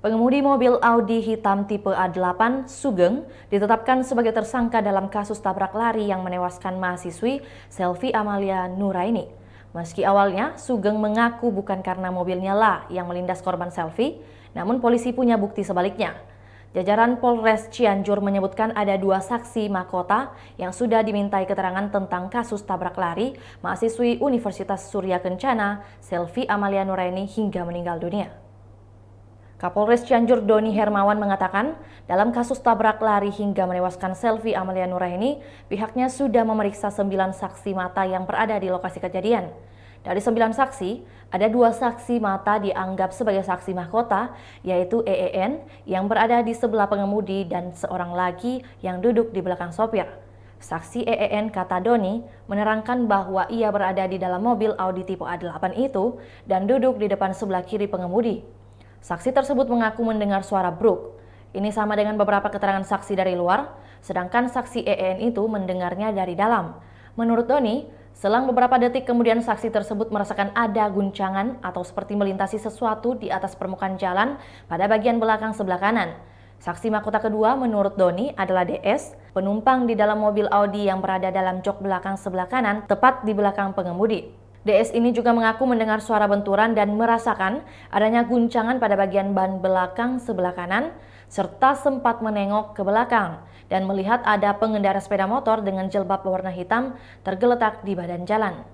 Pengemudi mobil Audi hitam tipe A8, Sugeng, ditetapkan sebagai tersangka dalam kasus tabrak lari yang menewaskan mahasiswi Selvi Amalia Nuraini. Meski awalnya Sugeng mengaku bukan karena mobilnya lah yang melindas korban Selvi, namun polisi punya bukti sebaliknya. Jajaran Polres Cianjur menyebutkan ada 2 saksi mahkota yang sudah dimintai keterangan tentang kasus tabrak lari mahasiswi Universitas Surya Kencana, Selvi Amalia Nuraini hingga meninggal dunia. Kapolres Cianjur Doni Hermawan mengatakan, dalam kasus tabrak lari hingga menewaskan Selvi Amalia Nuraini, pihaknya sudah memeriksa 9 saksi mata yang berada di lokasi kejadian. Dari 9 saksi, ada 2 saksi mata dianggap sebagai saksi mahkota, yaitu EEN yang berada di sebelah pengemudi dan seorang lagi yang duduk di belakang sopir. Saksi EEN, kata Doni, menerangkan bahwa ia berada di dalam mobil Audi tipe A8 itu dan duduk di depan sebelah kiri pengemudi. Saksi tersebut mengaku mendengar suara bruk. Ini sama dengan beberapa keterangan saksi dari luar, sedangkan saksi EEN itu mendengarnya dari dalam. Menurut Doni, selang beberapa detik kemudian saksi tersebut merasakan ada guncangan atau seperti melintasi sesuatu di atas permukaan jalan pada bagian belakang sebelah kanan. Saksi mahkota kedua menurut Doni adalah DS, penumpang di dalam mobil Audi yang berada dalam jok belakang sebelah kanan, tepat di belakang pengemudi. DS ini juga mengaku mendengar suara benturan dan merasakan adanya guncangan pada bagian ban belakang sebelah kanan, serta sempat menengok ke belakang dan melihat ada pengendara sepeda motor dengan jilbab berwarna hitam tergeletak di badan jalan.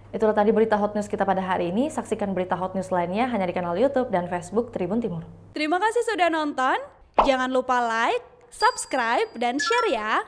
Itulah tadi berita hot news kita pada hari ini. Saksikan berita hot news lainnya hanya di kanal YouTube dan Facebook Tribun Timur. Terima kasih sudah nonton. Jangan lupa like, subscribe, dan share ya.